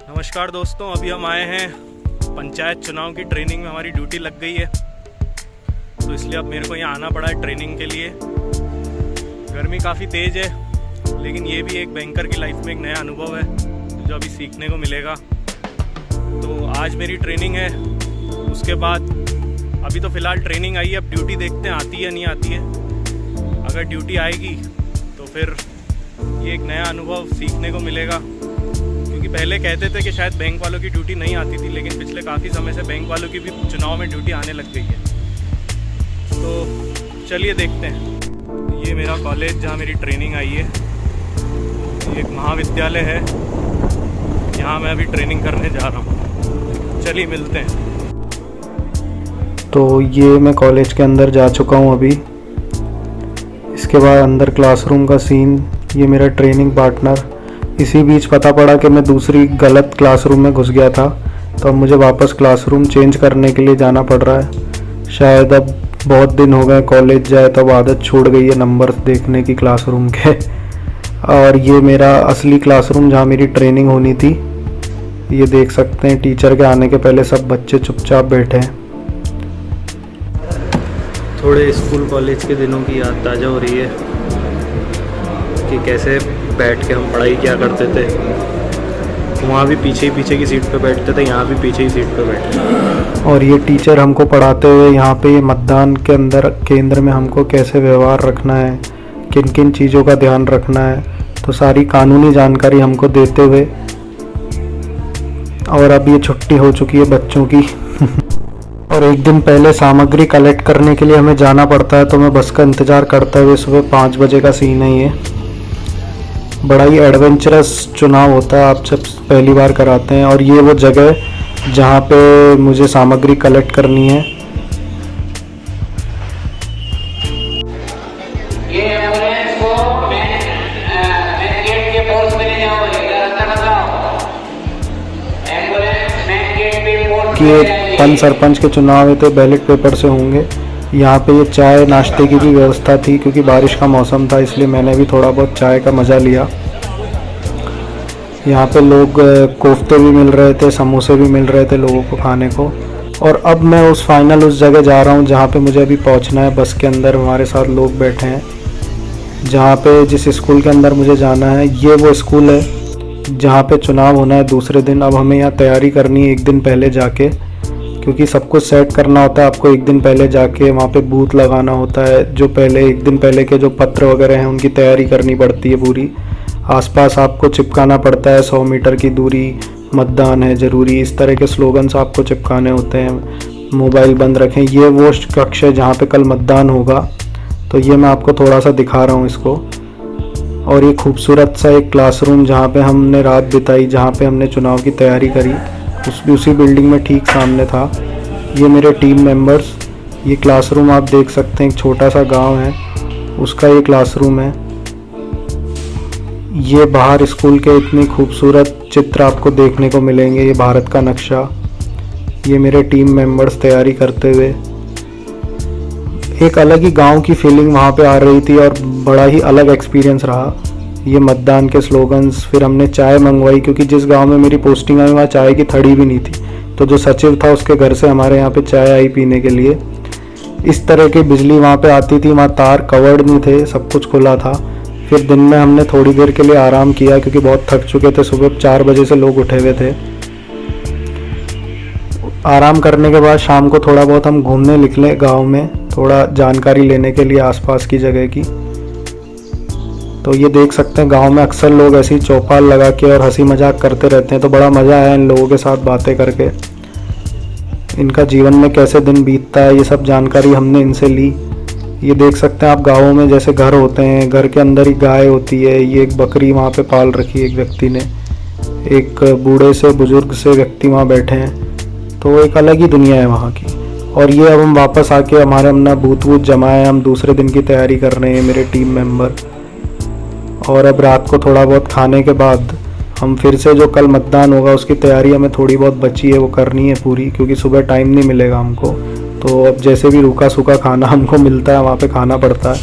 नमस्कार दोस्तों, अभी हम आए हैं पंचायत चुनाव की ट्रेनिंग में। हमारी ड्यूटी लग गई है तो इसलिए अब मेरे को यहाँ आना पड़ा है ट्रेनिंग के लिए। गर्मी काफ़ी तेज़ है, लेकिन ये भी एक बैंकर की लाइफ में एक नया अनुभव है जो अभी सीखने को मिलेगा। तो आज मेरी ट्रेनिंग है, उसके बाद अभी तो फ़िलहाल ट्रेनिंग आई है, अब ड्यूटी देखते हैं आती है नहीं आती है। अगर ड्यूटी आएगी तो फिर ये एक नया अनुभव सीखने को मिलेगा, क्योंकि पहले कहते थे कि शायद बैंक वालों की ड्यूटी नहीं आती थी, लेकिन पिछले काफ़ी समय से बैंक वालों की भी चुनाव में ड्यूटी आने लग गई है। तो चलिए देखते हैं। ये मेरा कॉलेज जहाँ मेरी ट्रेनिंग आई है, ये एक महाविद्यालय है, यहाँ मैं अभी ट्रेनिंग करने जा रहा हूँ। चलिए मिलते हैं। तो ये मैं कॉलेज के अंदर जा चुका हूँ अभी। इसके बाद अंदर क्लासरूम का सीन, ये मेरा ट्रेनिंग पार्टनर। इसी बीच पता पड़ा कि मैं दूसरी गलत क्लासरूम में घुस गया था, तो अब मुझे वापस क्लासरूम चेंज करने के लिए जाना पड़ रहा है। शायद अब बहुत दिन हो गए कॉलेज जाए, तो अब आदत छूट गई है नंबर्स देखने की क्लासरूम के। और ये मेरा असली क्लासरूम जहाँ मेरी ट्रेनिंग होनी थी। ये देख सकते हैं, टीचर के आने के पहले सब बच्चे चुपचाप बैठे हैं। थोड़े स्कूल कॉलेज के दिनों की याद ताज़ा हो रही है कि कैसे बैठ के हम पढ़ाई किया करते थे। वहाँ भी पीछे की सीट पे बैठते थे, यहाँ भी पीछे ही सीट पे बैठते। और ये टीचर हमको पढ़ाते हुए यहाँ पे ये मतदान के अंदर केंद्र में हमको कैसे व्यवहार रखना है, किन किन चीज़ों का ध्यान रखना है, तो सारी कानूनी जानकारी हमको देते हुए। और अब ये छुट्टी हो चुकी है बच्चों की। और एक दिन पहले सामग्री कलेक्ट करने के लिए हमें जाना पड़ता है, तो मैं बस का इंतज़ार करते हुए सुबह 5 बजे का सीन है ये। बड़ा ही एडवेंचरस चुनाव होता है, आप जब पहली बार कराते हैं। और ये वो जगह है जहाँ पे मुझे सामग्री कलेक्ट करनी है। ये एम्बुलेंस को मेन गेट के पोस्ट में ले जाओ, इधर अंदर मत लाओ। एम्बुलेंस मेन गेट पे पोस्ट में कि पंच सरपंच के चुनाव है तो बैलेट पेपर से होंगे। यहाँ पे ये चाय नाश्ते की भी व्यवस्था थी, क्योंकि बारिश का मौसम था, इसलिए मैंने भी थोड़ा बहुत चाय का मज़ा लिया। यहाँ पे लोग कोफ्ते भी मिल रहे थे, समोसे भी मिल रहे थे लोगों को खाने को। और अब मैं उस जगह जा रहा हूँ जहाँ पे मुझे अभी पहुँचना है। बस के अंदर हमारे साथ लोग बैठे हैं, जहाँ पे जिस स्कूल के अंदर मुझे जाना है, ये वो स्कूल है जहाँ पे चुनाव होना है दूसरे दिन। अब हमें यहाँ तैयारी करनी है एक दिन पहले जाके, क्योंकि सब कुछ सेट करना होता है आपको। एक दिन पहले जाके वहाँ पे बूथ लगाना होता है, जो पहले एक दिन पहले के जो पत्र वगैरह हैं उनकी तैयारी करनी पड़ती है पूरी। आसपास आपको चिपकाना पड़ता है 100 मीटर की दूरी, मतदान है ज़रूरी, इस तरह के स्लोगन्स आपको चिपकाने होते हैं। मोबाइल बंद रखें। ये वो कक्ष है जहाँ पे कल मतदान होगा, तो ये मैं आपको थोड़ा सा दिखा रहा हूँ इसको। और ये खूबसूरत सा एक क्लासरूम जहाँ पे हमने रात बिताई, जहाँ पे हमने चुनाव की तैयारी करी, उसी बिल्डिंग में ठीक सामने था। ये मेरे टीम मेंबर्स। ये क्लासरूम आप देख सकते हैं, एक छोटा सा गांव है उसका ये क्लासरूम है। ये बाहर स्कूल के इतने खूबसूरत चित्र आपको देखने को मिलेंगे, ये भारत का नक्शा। ये मेरे टीम मेंबर्स तैयारी करते हुए। एक अलग ही गांव की फीलिंग वहाँ पे आ रही थी, और बड़ा ही अलग एक्सपीरियंस रहा। ये मतदान के स्लोगन्स, फिर हमने चाय मंगवाई, क्योंकि जिस गांव में मेरी पोस्टिंग आई वहाँ चाय की थड़ी भी नहीं थी, तो जो सचिव था उसके घर से हमारे यहाँ पे चाय आई पीने के लिए। इस तरह की बिजली वहाँ पे आती थी, वहाँ तार कवर्ड नहीं थे, सब कुछ खुला था। फिर दिन में हमने थोड़ी देर के लिए आराम किया, क्योंकि बहुत थक चुके थे, सुबह 4 बजे से लोग उठे हुए थे। आराम करने के बाद शाम को थोड़ा बहुत हम घूमने निकले गाँव में, थोड़ा जानकारी लेने के लिए आसपास की जगह की। तो ये देख सकते हैं गांव में अक्सर लोग ऐसे ही चौपाल लगा के और हंसी मजाक करते रहते हैं, तो बड़ा मज़ा आया इन लोगों के साथ बातें करके। इनका जीवन में कैसे दिन बीतता है ये सब जानकारी हमने इनसे ली। ये देख सकते हैं आप गाँवों में जैसे घर होते हैं, घर के अंदर ही गाय होती है। ये एक बकरी वहाँ पे पाल रखी है एक व्यक्ति ने। एक बूढ़े से बुजुर्ग से व्यक्ति वहाँ बैठे हैं, तो एक अलग ही दुनिया है वहाँ की। और ये अब हम वापस आके हमारे हमने बूथ वूथ जमाए, हम दूसरे दिन की तैयारी कर रहे हैं मेरे टीम मेंबर। और अब रात को थोड़ा बहुत खाने के बाद हम फिर से जो कल मतदान होगा उसकी तैयारी हमें थोड़ी बहुत बची है वो करनी है पूरी, क्योंकि सुबह टाइम नहीं मिलेगा हमको। तो अब जैसे भी रूखा सूखा खाना हमको मिलता है वहाँ पे खाना पड़ता है।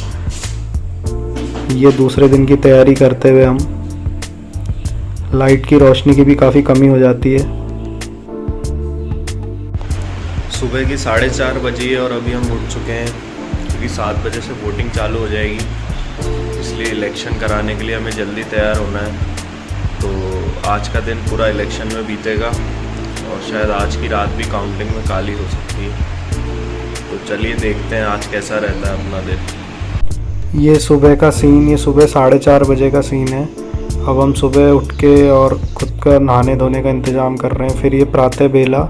ये दूसरे दिन की तैयारी करते हुए हम लाइट की रोशनी की भी काफ़ी कमी हो जाती है। सुबह की 4:30 बजी है और अभी हम उठ चुके हैं क्योंकि 7 बजे से वोटिंग चालू हो जाएगी, इसलिए इलेक्शन कराने के लिए हमें जल्दी तैयार होना है। तो आज का दिन पूरा इलेक्शन में बीतेगा और शायद आज की रात भी काउंटिंग में काली हो सकती है। तो चलिए देखते हैं आज कैसा रहता है अपना दिन। ये सुबह का सीन, ये सुबह 4:30 बजे का सीन है। अब हम सुबह उठ के और खुद का नहाने धोने का इंतज़ाम कर रहे हैं। फिर ये प्रातः बेला,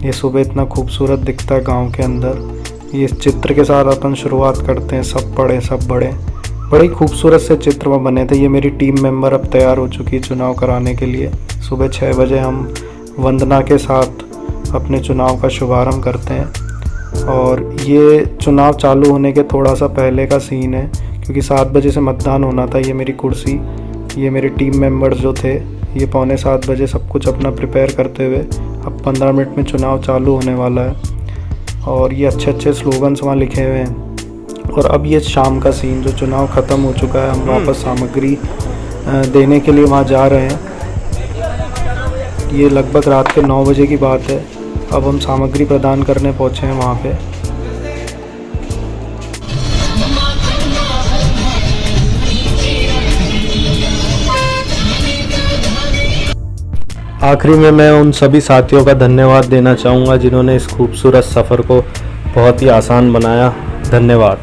ये सुबह इतना खूबसूरत दिखता है गांव के अंदर। ये चित्र के साथ अपन शुरुआत करते हैं, सब पढ़े सब बड़े। बड़े ही खूबसूरत से चित्र वहाँ बने थे। ये मेरी टीम मेंबर अब तैयार हो चुकी है चुनाव कराने के लिए। सुबह 6 बजे हम वंदना के साथ अपने चुनाव का शुभारंभ करते हैं। और ये चुनाव चालू होने के थोड़ा सा पहले का सीन है क्योंकि 7 बजे से मतदान होना था। ये मेरी कुर्सी, ये मेरे टीम मेंबर्स जो थे, ये 6:45 बजे सब कुछ अपना प्रिपेयर करते हुए अब 15 मिनट में चुनाव चालू होने वाला है। और ये अच्छे अच्छे स्लोगन्स वहाँ लिखे हुए हैं। और अब ये शाम का सीन, जो चुनाव ख़त्म हो चुका है, हम वापस सामग्री देने के लिए वहाँ जा रहे हैं। ये लगभग रात के 9 बजे की बात है। अब हम सामग्री प्रदान करने पहुँचे हैं वहाँ पे। आखिरी में मैं उन सभी साथियों का धन्यवाद देना चाहूँगा जिन्होंने इस खूबसूरत सफ़र को बहुत ही आसान बनाया। धन्यवाद।